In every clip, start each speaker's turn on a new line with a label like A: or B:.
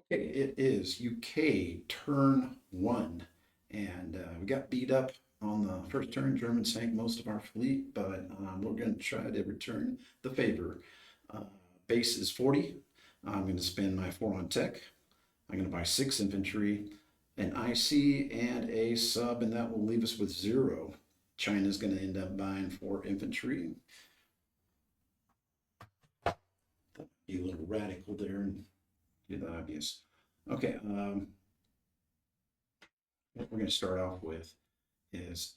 A: Okay, it is UK turn one, and we got beat up on the first turn. Germans sank most of our fleet, but we're going to try to return the favor. Uh, Base is 40. I'm going to spend my 4 on tech. I'm going to buy 6 infantry, an IC, and a sub, and that will leave us with 0. China's going to end up buying 4 infantry. Be a little radical there and do the obvious. Okay, what we're going to start off with is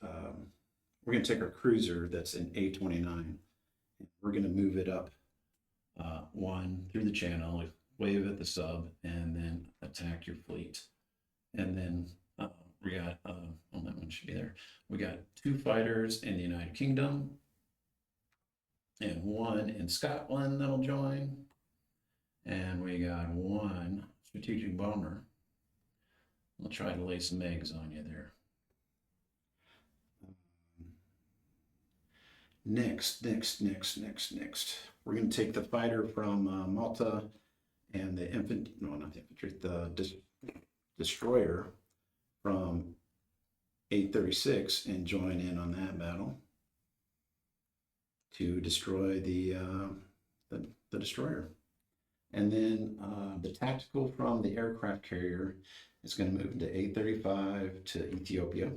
A: we're going to take our cruiser that's in A29. We're going to move it up one through the channel, wave at the sub, and then attack your fleet. And then we got, well, that one should be there. We got 2 fighters in the United Kingdom and 1 in Scotland that'll join. And we got 1 strategic bomber. I'll try to lay some eggs on you there. Next. We're going to take the fighter from Malta and the not the infantry, the destroyer from 836 and join in on that battle to destroy the destroyer. And then the tactical from the aircraft carrier is going to move into 835 to Ethiopia.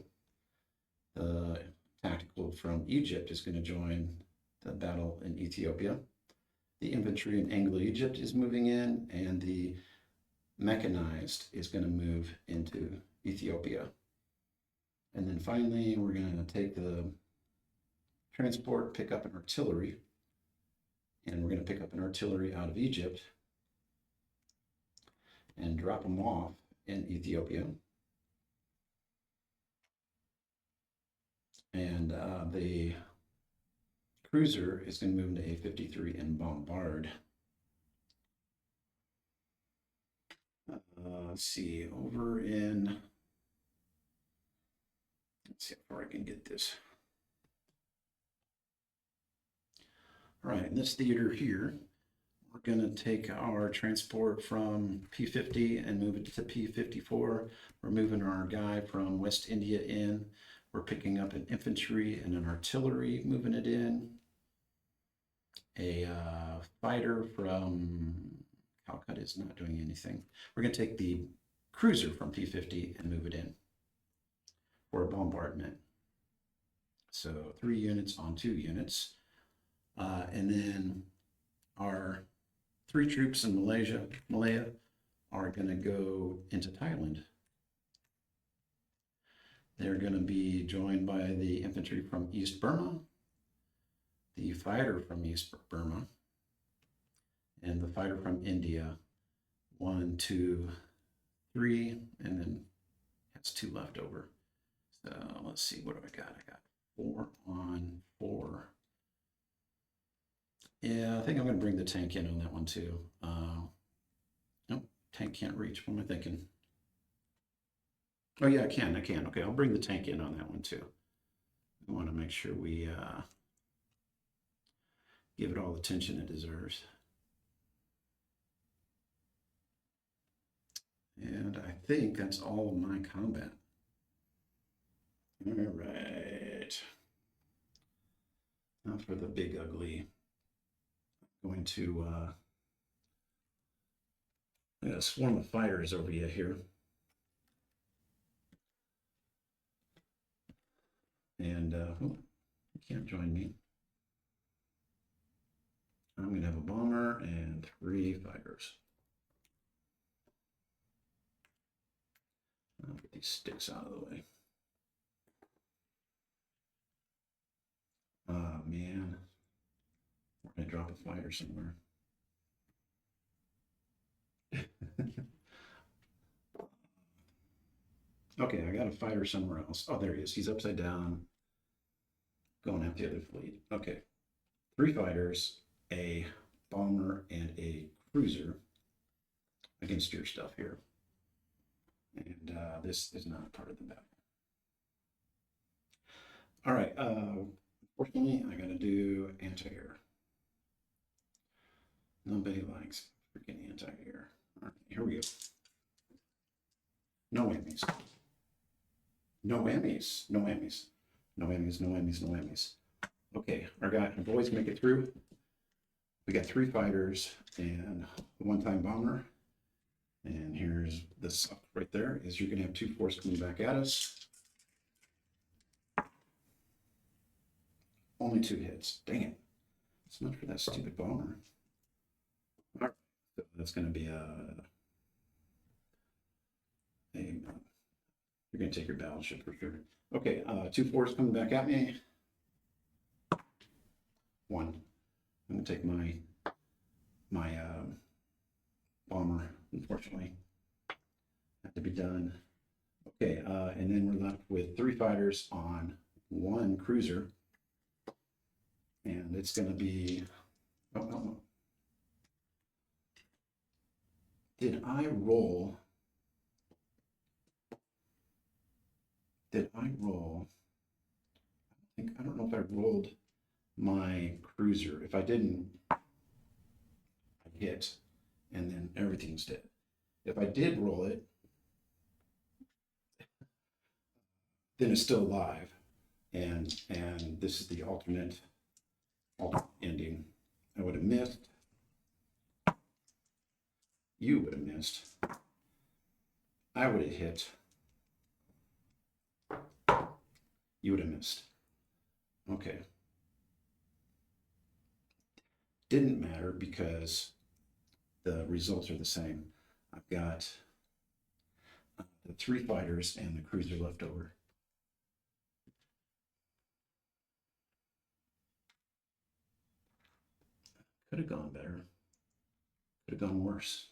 A: The tactical from Egypt is going to join the battle in Ethiopia. The infantry in Anglo-Egypt is moving in, and the mechanized is going to move into Ethiopia. And then finally, we're going to take the transport, pick up an artillery, and we're going to pick up an artillery out of Egypt and drop them off in Ethiopia. And the cruiser is going to move into A53 and bombard. Let's see, over in, let's see how far I can get this. All right, in this theater here, we're going to take our transport from P50 and move it to P54. We're moving our guy from West India in. We're picking up an infantry and an artillery, moving it in. A fighter from Calcutta is not doing anything. We're going to take the cruiser from P50 and move it in for a bombardment. So 3 units on 2 units. And then our 3 troops in Malaya are going to go into Thailand. They're going to be joined by the infantry from East Burma, the fighter from East Burma, and the fighter from India. 1, 2, 3, and then has 2 left over. So let's see, what do I got? I got 4 on 4. Yeah, I think I'm going to bring the tank in on that one too. Nope, tank can't reach. What am I thinking? Oh yeah, I can. Okay, I'll bring the tank in on that one too. I want to make sure we give it all the attention it deserves. And I think that's all of my combat. All right. Now for the big ugly. I'm going to I got a swarm of fighters over you here. And you can't join me. I'm going to have a bomber and 3 fighters. I'll get these sticks out of the way. Oh man, we're going to drop a fighter somewhere. Okay, I got a fighter somewhere else. Oh, there he is. He's upside down, going at the other fleet. Okay, 3 fighters, a bomber, and a cruiser against your stuff here. And this is not part of the battle. All right, fortunately, I got to do anti-air. Nobody likes freaking anti-air. All right, here we go. No whammies. No whammies. No whammies. No whammies. No whammies. No whammies. Okay, our boys make it through. We got 3 fighters and a one-time bomber. And here's the suck right there, is you're gonna have 2 force coming back at us. Only 2 hits. Dang it. So much for that stupid bomber. All right, so that's gonna be you're gonna take your battleship for sure. Okay, 2 force coming back at me. 1. I'm gonna take my bomber, unfortunately. Had to be done. Okay, and then we're left with 3 fighters on 1 cruiser. And it's gonna be, oh. Did I roll? I don't know if I rolled my cruiser. If I didn't, I hit, and then everything's dead. If I did roll it, then it's still alive, and this is the alternate ending. I would have missed. You would have missed. I would have hit. You would have missed. Okay. Didn't matter because the results are the same. I've got the 3 fighters and the cruiser left over. Could have gone better. Could have gone worse.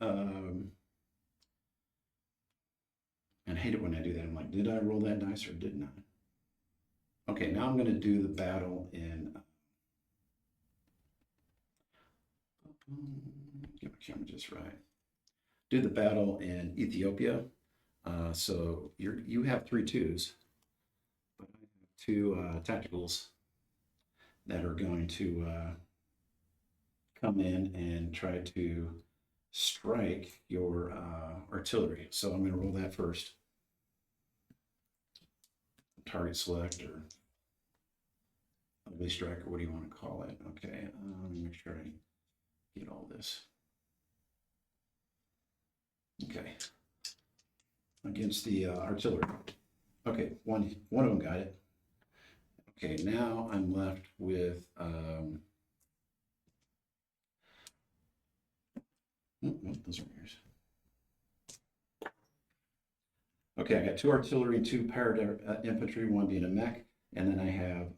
A: And I hate it when I do that. I'm like, did I roll that dice or didn't I? Okay, now I'm going to do the battle in. Get my camera just right. Do the battle in Ethiopia. So you have 3 2s, but I have 2 tacticals that are going to come in and try to strike your artillery. So I'm going to roll that first. Target select or ugly strike, or what do you want to call it? Okay, make sure I get all this. Okay, against the artillery. Okay, one of them got it. Okay, now I'm left with those are yours. Okay, I got 2 artillery and 2 infantry, 1 being a mech, and then I have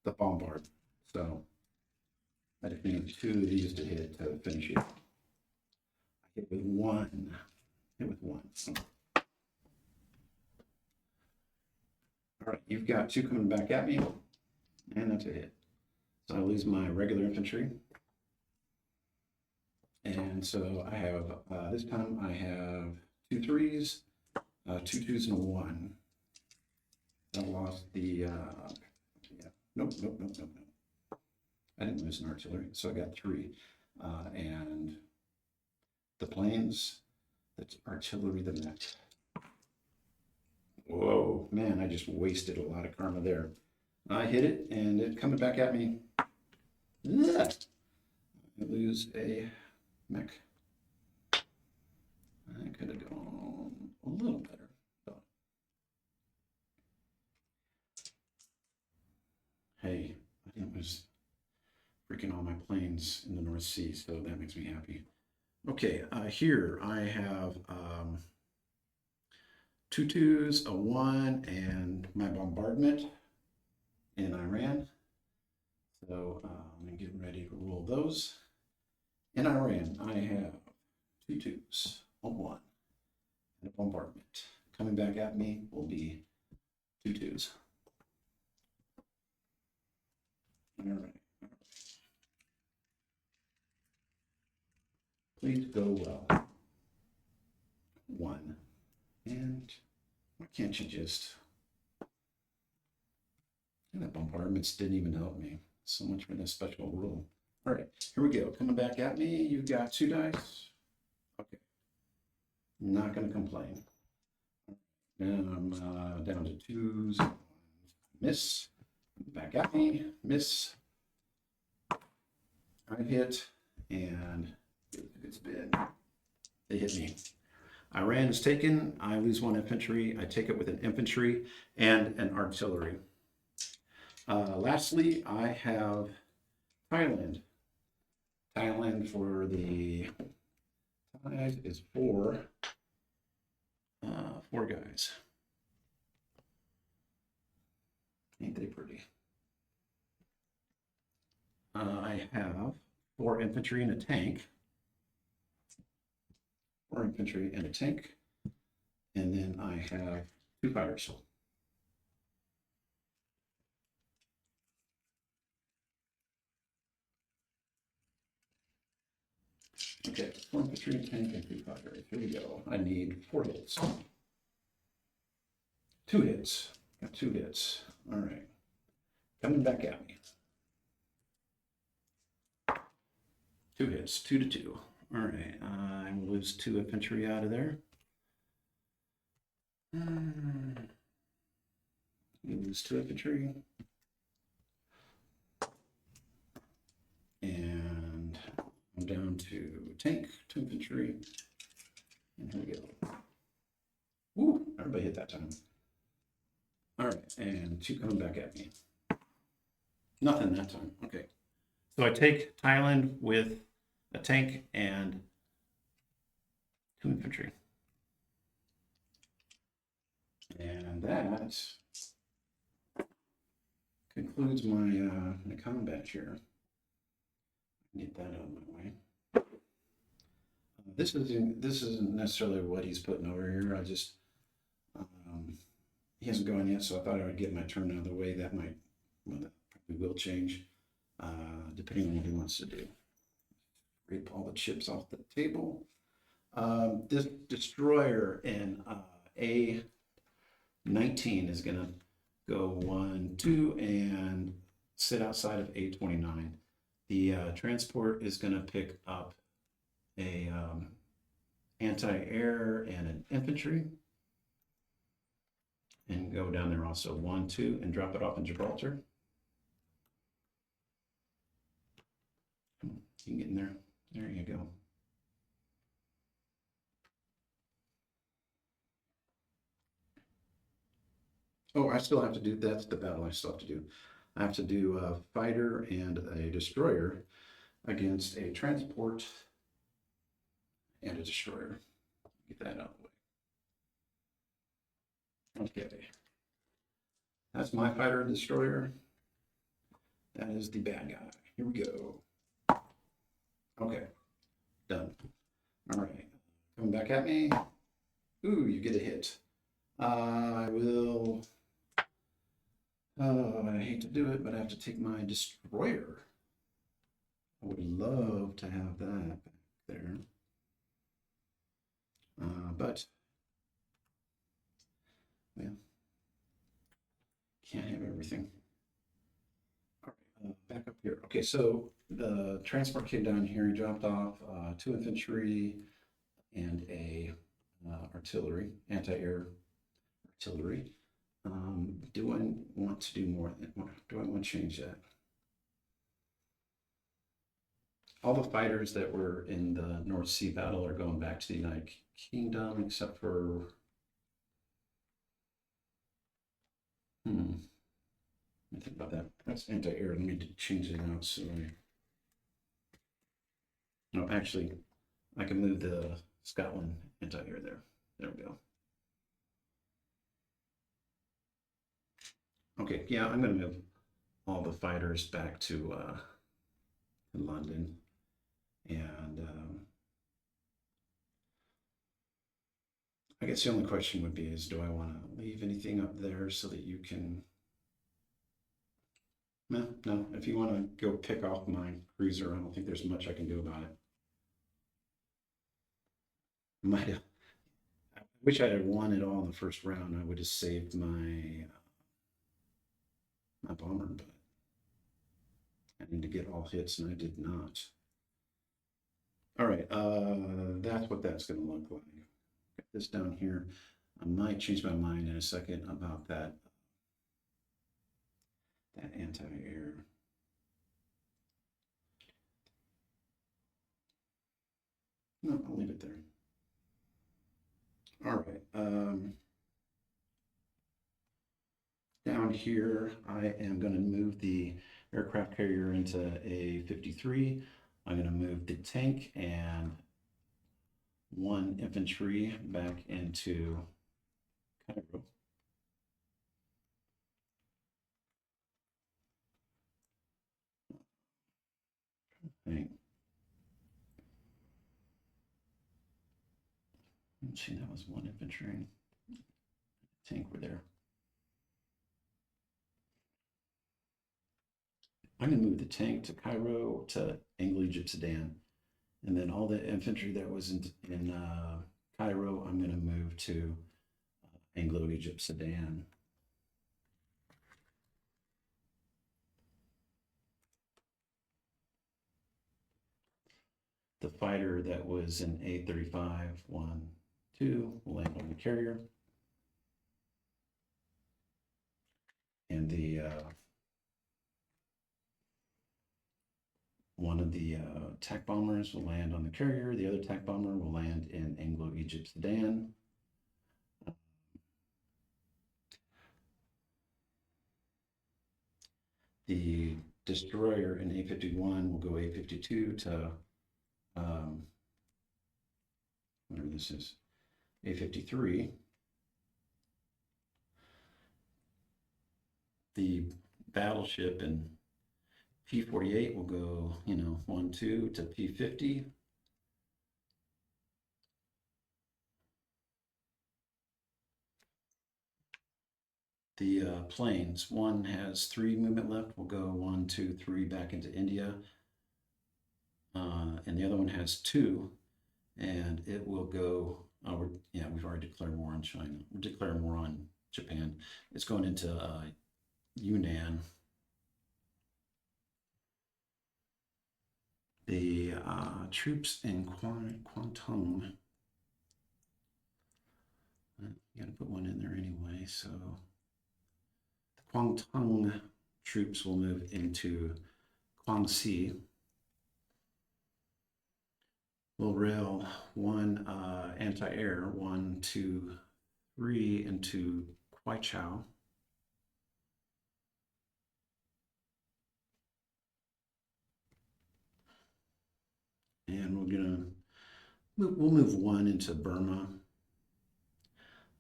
A: the bombard. So I just need 2 of these to hit to finish it. I hit with 1. Hit with 1. All right, you've got 2 coming back at me, and that's a hit. So I lose my regular infantry. And so I have, this time I have 2 3s, 2 2s, and a 1. I lost the, yeah, nope. I didn't lose an artillery, so I got 3. And the planes, that's artillery, the mech. Whoa, man, I just wasted a lot of karma there. I hit it, and it coming back at me. Ugh. I lose a mech. I could have gone a little better. But hey, I think it was freaking all my planes in the North Sea, so that makes me happy. Okay, here I have 2 2s, a 1, and my bombardment in Iran. So I'm getting ready to roll those. In Iran, I have 2 2s, a 1, and a bombardment. Coming back at me will be 2 2s. All right. Please go well. 1. And why can't you just... And the bombardments didn't even help me. So much for this special rule. All right, here we go. Coming back at me, you've got 2 dice. Okay, Not going to complain. And I'm down to twos. Miss. Back at me. Miss. I hit. And it's been. They hit me. Iran is taken. I lose one infantry. I take it with an infantry and an artillery. Lastly, I have Thailand. Thailand for the tide is four guys. Ain't they pretty? I have 4 infantry and a tank. 4 infantry and a tank. And then I have 2 fighters. Okay, 4 infantry, tank, and 2 fighters. Here we go. I need 4 hits. 2 hits. Got 2 hits. All right. Coming back at me. 2 hits. 2 to 2. All right. I will lose 2 infantry out of there. Lose 2 infantry. And I'm down to tank, 2 infantry. And here we go. Woo! Everybody hit that time. All right, and 2 coming back at me. Nothing that time. Okay. So I take Thailand with a tank and 2 infantry. And that concludes my combat here. Get that out of my way. This isn't necessarily what he's putting over here. I just he hasn't gone yet, so I thought I would get my turn out of the way. That might, well, that probably will change depending on what he wants to do. Rip all the chips off the table. This destroyer in A19 is gonna go 1, 2, and sit outside of A29. The transport is going to pick up a anti-air and an infantry and go down there also 1, 2 and drop it off in Gibraltar. You can get in there. There you go. Oh, I still have to do, that's the battle I still have to do. I have to do a fighter and a destroyer against a transport and a destroyer. Get that out of the way. Okay. That's my fighter and destroyer. That is the bad guy. Here we go. Okay. Done. All right. Coming back at me. Ooh, you get a hit. I will. Oh, I hate to do it, but I have to take my destroyer. I would love to have that back there. But, yeah, can't have everything. All right, back up here. Okay, so the transport came down here. He dropped off 2 infantry and a artillery, anti-air artillery. Do I want to do more? Do I want to change that? All the fighters that were in the North Sea battle are going back to the United Kingdom, except for let me think about that. That's anti-air. Let me change it out. So no, actually, I can move the Scotland anti-air there. There we go. Okay, yeah, I'm going to move all the fighters back to London, and I guess the only question would be is, do I want to leave anything up there so that you can? No, if you want to go pick off my cruiser, I don't think there's much I can do about it. Might have. I wish I had won it all in the first round. I would have saved my bomber, but I need to get all hits, and I did not. All right, that's what that's going to look like. got this down here. I might change my mind in a second about that anti-air. No, I'll leave it there. All right. Down here, I am going to move the aircraft carrier into A53. I'm going to move the tank and 1 infantry back into Cairo. Let's see, that was 1 infantry. Tank were there. I'm going to move the tank to Cairo to Anglo-Egypt Sudan. And then all the infantry that was in Cairo, I'm going to move to Anglo-Egypt Sudan. The fighter that was in A35, 1, 2, will land on the carrier. And the one of the attack bombers will land on the carrier. The other attack bomber will land in Anglo-Egypt Sudan. The destroyer in A51 will go A52 to whatever this is, A53. The battleship in P48 will go, 1, 2 to P50. The planes, one has 3 movement left, will go 1, 2, 3 back into India. And the other one has 2, and it will go, we've already declared war on China. We're declaring war on Japan. It's going into Yunnan. The troops in Kwantung, you got to put one in there anyway, so the Kwantung troops will move into Guangxi. We'll rail 1 anti-air, 1, 2, 3 into Kwaichao. And we'll move 1 into Burma.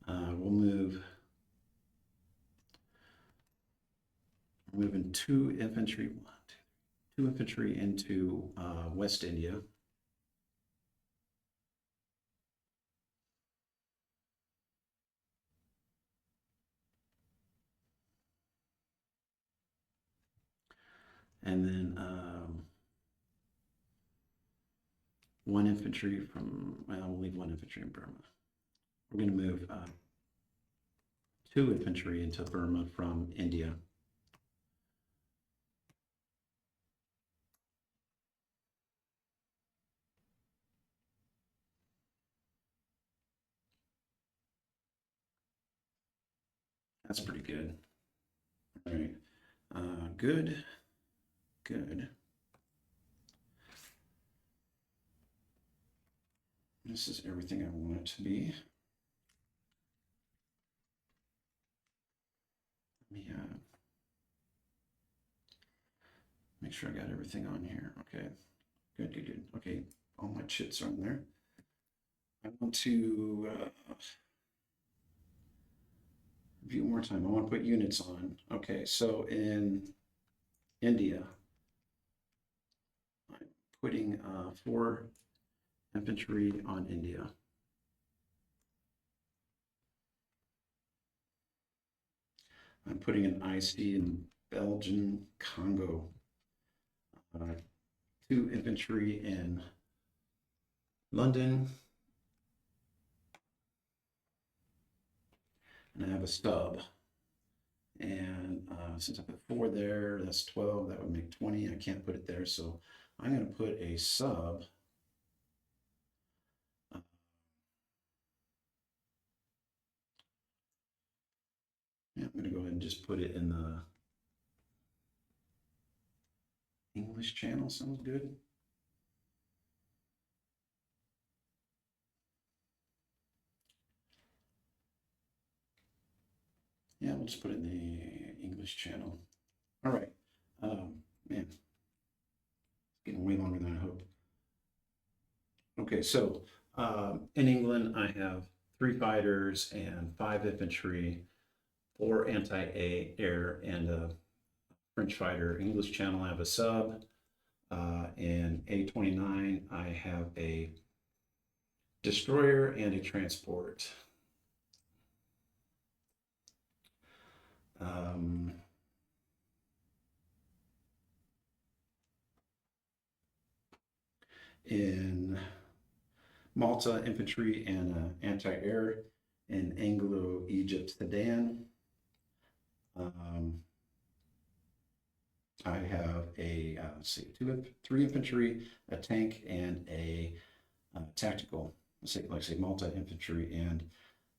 A: We're moving 2 infantry, 2 infantry into West India. And then 1 infantry from, we'll leave 1 infantry in Burma. We're going to move 2 infantry into Burma from India. That's pretty good. All right. Good. This is everything I want it to be. Let me make sure I got everything on here. Okay. Good. Okay. All my chits are in there. I want to review one more time. I want to put units on. Okay, so in India, I'm putting 4 infantry on India. I'm putting an IC in Belgian Congo. 2 infantry in London. And I have a stub. And since I put 4 there, that's 12. That would make 20. I can't put it there, so I'm going to put a sub Yeah, I'm going to go ahead and just put it in the English channel. Sounds good. Yeah, we'll just put it in the English channel. All right. Man, it's getting way longer than I hoped. Okay, so in England, I have 3 fighters and 5 infantry, 4 anti-air, and a French fighter. English channel, I have a sub. In A29, I have a destroyer and a transport. In Malta, infantry and anti-air. In Anglo-Egypt, Sudan, I have a let's see, 3 infantry, a tank, and a tactical. Let's say Malta infantry and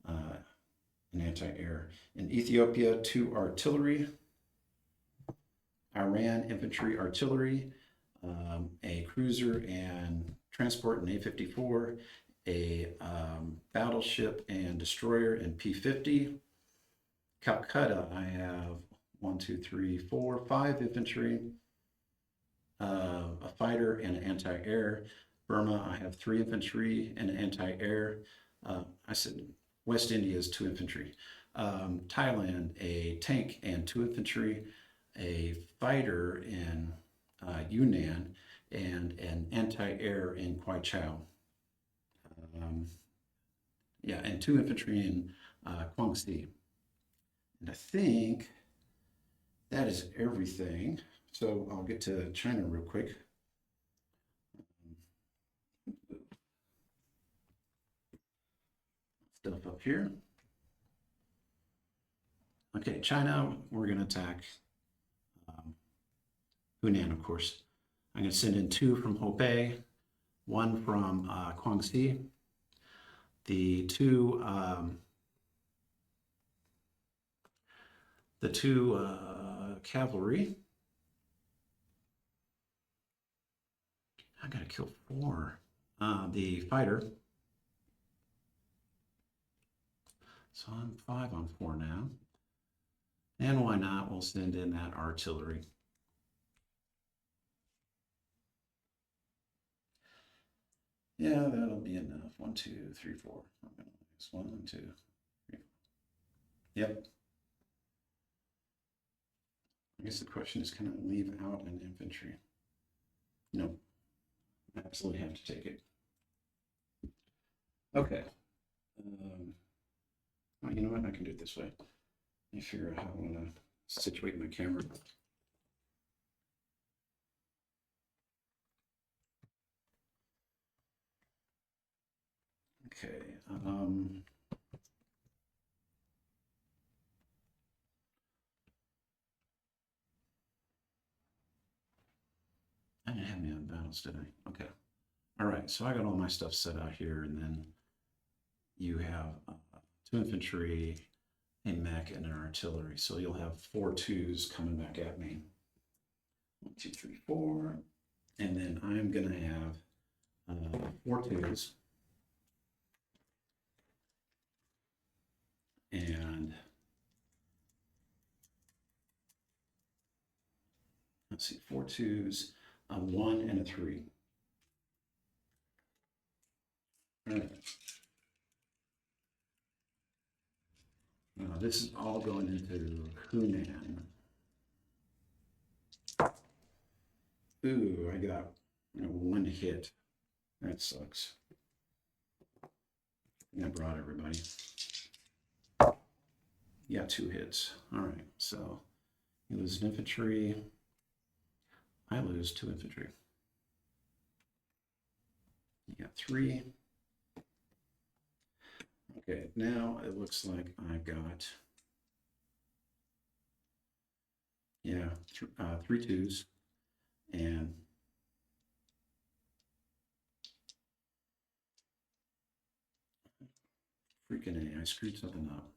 A: an anti-air. In Ethiopia, 2 artillery, Iran infantry artillery, a cruiser and transport in A54, a battleship and destroyer in P50. Calcutta, I have 1, 2, 3, 4, 5 infantry, a fighter and an anti-air. Burma, I have 3 infantry and an anti-air. I said West India is 2 infantry. Thailand, a tank and 2 infantry, a fighter in Yunnan, and an anti-air in Kwai Chau. Yeah, and 2 infantry in Guangxi. And I think that is everything. So I'll get to China real quick. Stuff up here. Okay, China, we're going to attack Hunan, of course. I'm going to send in 2 from Hubei, 1 from Guangxi. The two cavalry. I gotta kill 4. The fighter. So I'm 5 on 4 now. And why not? We'll send in that artillery. Yeah, that'll be enough. 1, 2, 3, 4. I'm gonna use 1, 2, 3, 4. Yep. I guess the question is, can I leave out an infantry? No, I absolutely have to take it. Okay. Well, you know what? I can do it this way. Let me figure out how I want to situate my camera. Okay. I didn't have any other battles, did I? Okay. All right. So I got all my stuff set out here, and then you have 2 infantry, a mech, and an artillery. So you'll have 4 2s coming back at me. 1, 2, 3, 4. And then I'm going to have 4 2s. And let's see, 4 2s, a 1, and a 3. All right. Now this is all going into Hunan. Ooh, I got 1 hit. That sucks. I brought everybody. Yeah, 2 hits. All right, so you lose an infantry. I lose 2 infantry. You got 3. Okay, now it looks like I've got, yeah, 3 2s and freaking A, I screwed something up.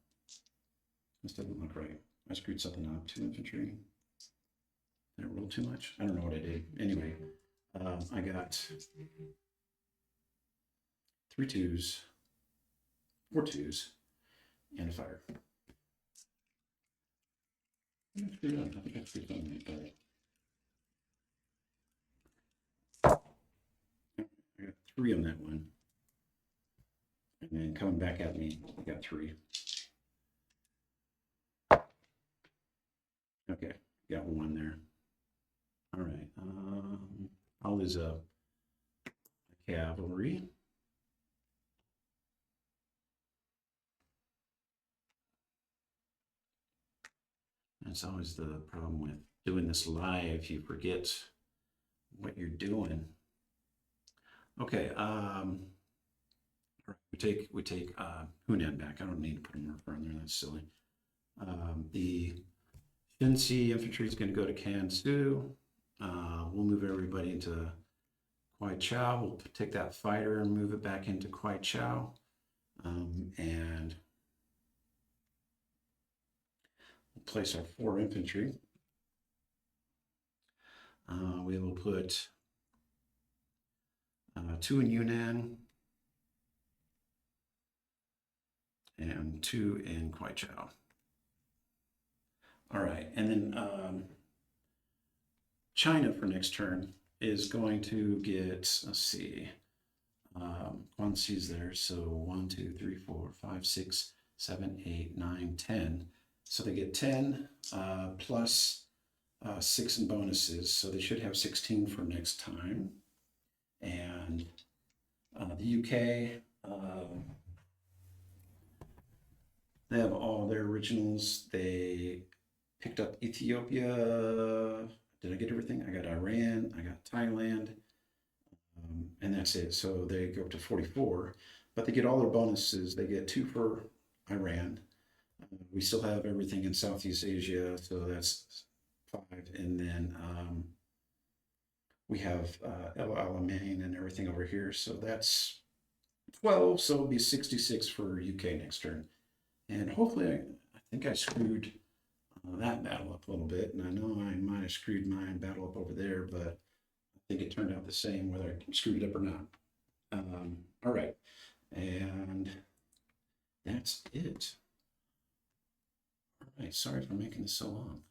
A: This doesn't look right. I screwed something up. 2 infantry. Did I roll too much? I don't know what I did. Anyway, I got 3 2s, 4 2s, and a fire. I think I screwed something up. I got 3 on that one. And then coming back at me, I got 3. Okay, got 1 there. All right, I'll lose a cavalry. That's always the problem with doing this live. You forget what you're doing. Okay, we take Hunan back. I don't need to put a marker on there. That's silly. The Shinsi infantry is going to go to Kansu. We'll move everybody into Kwai Chao. We'll take that fighter and move it back into Kwai Chao. And we'll place our 4 infantry. We will put 2 in Yunnan and 2 in Kwai Chao. All right, and then China for next turn is going to get, let's see, Guangxi's there, so 1, 2, 3, 4, 5, 6, 7, 8, 9, 10. So they get 10 plus 6 in bonuses, so they should have 16 for next time. And the UK, they have all their originals. They picked up Ethiopia. Did I get everything? I got Iran, I got Thailand, and that's it. So they go up to 44, but they get all their bonuses. They get 2 for Iran. We still have everything in Southeast Asia, so that's 5. And then we have El Alamein and everything over here, so that's 12. So it'll be 66 for UK next turn. And hopefully, I think I screwed that battle up a little bit, and I know I might have screwed my battle up over there, but I think it turned out the same whether I screwed it up or not. All right, and that's it. All right, sorry for making this so long.